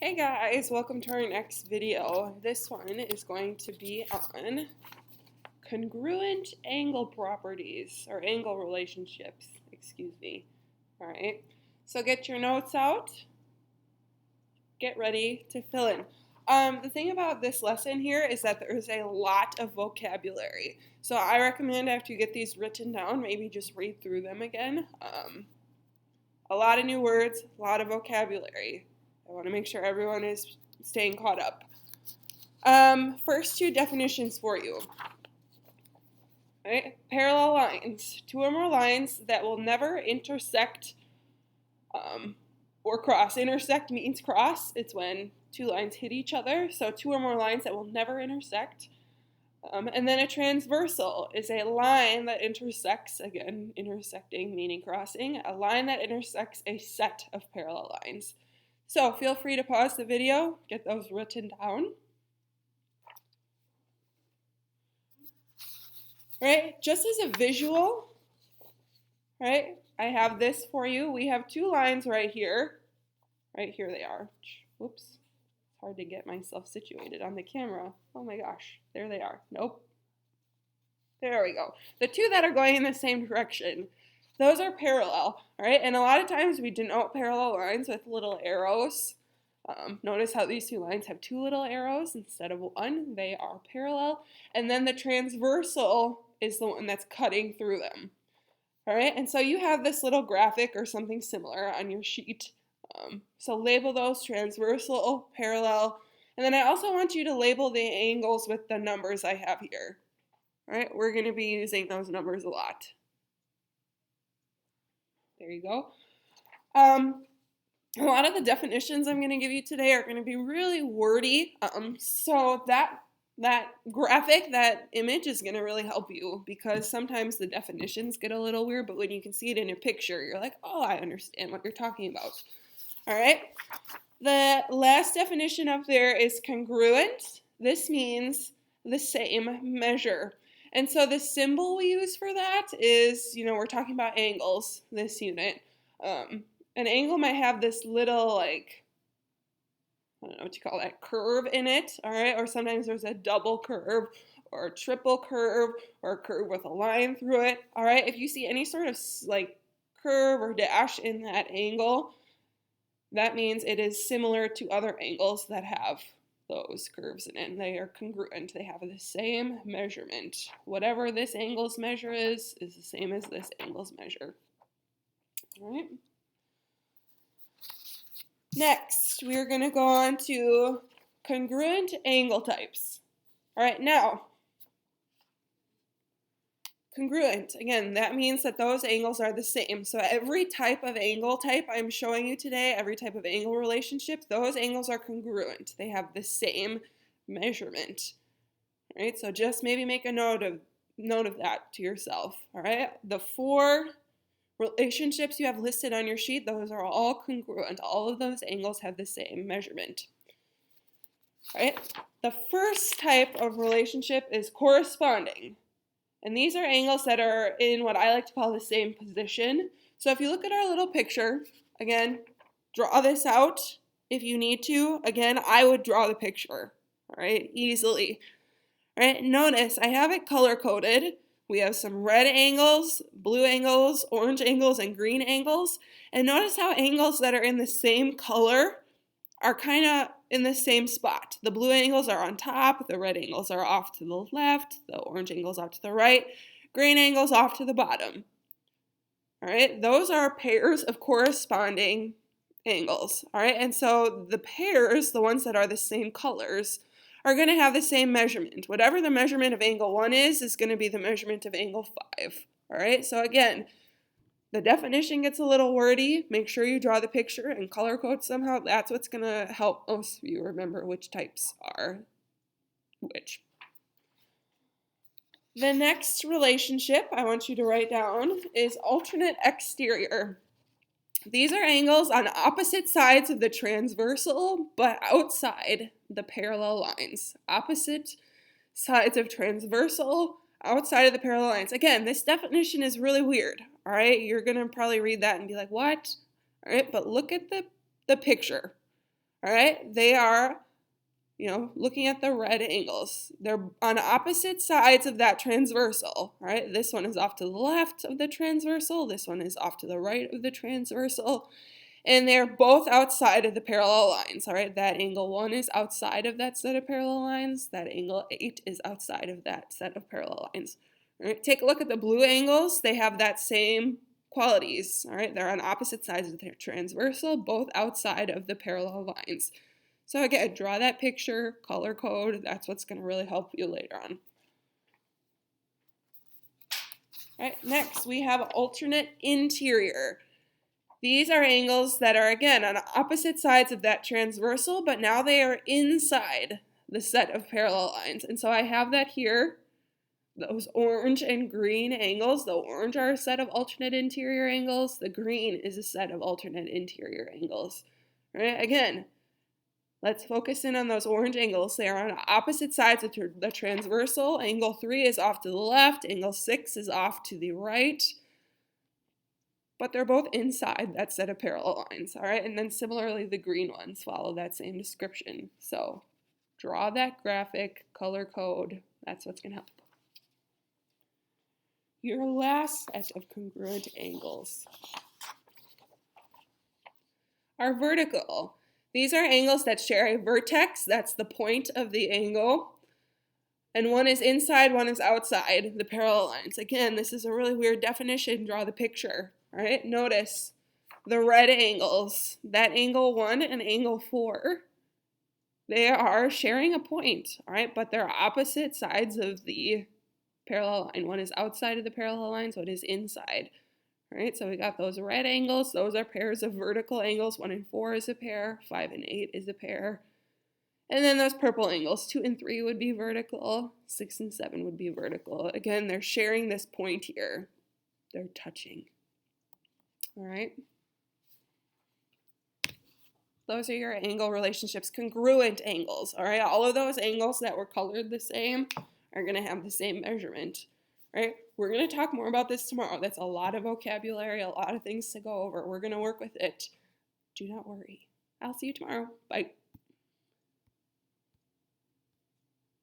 Hey guys, welcome to our next video. This one is going to be on congruent angle properties, or angle relationships, excuse me. All right, so get your notes out, get ready to fill in. The thing about this lesson here is that there's a lot of vocabulary. So I recommend after you get these written down, maybe just read through them again. A lot of new words, a lot of vocabulary. I want to make sure everyone is staying caught up. First two definitions for you. Right? Parallel lines. Two or more lines that will never intersect or cross. Intersect means cross. It's when two lines hit each other. So two or more lines that will never intersect. And then a transversal is a line that intersects, again, intersecting meaning crossing, a line that intersects a set of parallel lines. So feel free to pause the video, get those written down. Right, just as a visual, right, I have this for you. We have two lines right here. Right here they are. Whoops, it's hard to get myself situated on the camera. Oh my gosh, there they are. Nope. There we go. The two that are going in the same direction. Those are parallel, right? And a lot of times we denote parallel lines with little arrows. Notice how these two lines have two little arrows instead of one. They are parallel. And then the transversal is the one that's cutting through them. All right, and so you have this little graphic or something similar on your sheet. So label those transversal, parallel, and then I also want you to label the angles with the numbers I have here. All right, we're going to be using those numbers a lot. There you go. A lot of the definitions I'm going to give you today are going to be really wordy. So that graphic, that image is going to really help you because sometimes the definitions get a little weird, but when you can see it in a picture, you're like, oh, I understand what you're talking about. All right. The last definition up there is congruent. This means the same measure. And so the symbol we use for that is, we're talking about angles, this unit. An angle might have this little, I don't know what you call that, curve in it, all right? Or sometimes there's a double curve or a triple curve or a curve with a line through it, all right? If you see any sort of curve or dash in that angle, that means it is similar to other angles that have those curves in it, and they are congruent. They have the same measurement. Whatever this angle's measure is the same as this angle's measure. All right. Next, we're going to go on to congruent angle types. All right, now, congruent, again, that means that those angles are the same. So every type of angle type I'm showing you today, every type of angle relationship, those angles are congruent. They have the same measurement. All right, so just maybe make a note of that to yourself. All right, the four relationships you have listed on your sheet, those are all congruent. All of those angles have the same measurement. All right, the first type of relationship is corresponding. And these are angles that are in what I like to call the same position. So if you look at our little picture, again, draw this out if you need to. Again, I would draw the picture, all right, easily. All right, notice I have it color-coded. We have some red angles, blue angles, orange angles, and green angles. And notice how angles that are in the same color are kind of in the same spot. The blue angles are on top, the red angles are off to the left, the orange angles off to the right, green angles off to the bottom. All right, those are pairs of corresponding angles. All right, and so the pairs, the ones that are the same colors, are going to have the same measurement. Whatever the measurement of angle 1 is going to be the measurement of angle 5. All right, so again, the definition gets a little wordy. Make sure you draw the picture and color code somehow. That's what's going to help most of you remember which types are which. The next relationship I want you to write down is alternate exterior. These are angles on opposite sides of the transversal, but outside the parallel lines. Opposite sides of transversal, outside of the parallel lines. Again, this definition is really weird, all right? You're going to probably read that and be like, what? All right, but look at the picture, all right? They are, looking at the red angles. They're on opposite sides of that transversal, all right? This one is off to the left of the transversal. This one is off to the right of the transversal. And they're both outside of the parallel lines, all right? That angle 1 is outside of that set of parallel lines. That angle 8 is outside of that set of parallel lines. All right, take a look at the blue angles. They have that same qualities, all right? They're on opposite sides of the transversal, both outside of the parallel lines. So again, draw that picture, color code. That's what's going to really help you later on. All right, next we have alternate interior. These are angles that are, again, on opposite sides of that transversal, but now they are inside the set of parallel lines. And so I have that here, those orange and green angles. The orange are a set of alternate interior angles. The green is a set of alternate interior angles. All right, again, let's focus in on those orange angles. They are on opposite sides of the transversal. Angle 3 is off to the left. Angle 6 is off to the right. But they're both inside that set of parallel lines, all right? And then similarly, the green ones follow that same description. So draw that graphic, color code. That's what's going to help. Your last set of congruent angles are vertical. These are angles that share a vertex. That's the point of the angle. And one is inside, one is outside the parallel lines. Again, this is a really weird definition. Draw the picture. All right, notice the red angles, that angle 1 and angle 4, they are sharing a point, all right, but they're opposite sides of the parallel line. One is outside of the parallel lines, one is inside, all right? So we got those red angles. Those are pairs of vertical angles. 1 and 4 is a pair, 5 and 8 is a pair. And then those purple angles, 2 and 3 would be vertical, 6 and 7 would be vertical. Again, they're sharing this point here. They're touching. All right. Those are your angle relationships, congruent angles. All right. All of those angles that were colored the same are going to have the same measurement. All right. We're going to talk more about this tomorrow. That's a lot of vocabulary, a lot of things to go over. We're going to work with it. Do not worry. I'll see you tomorrow. Bye.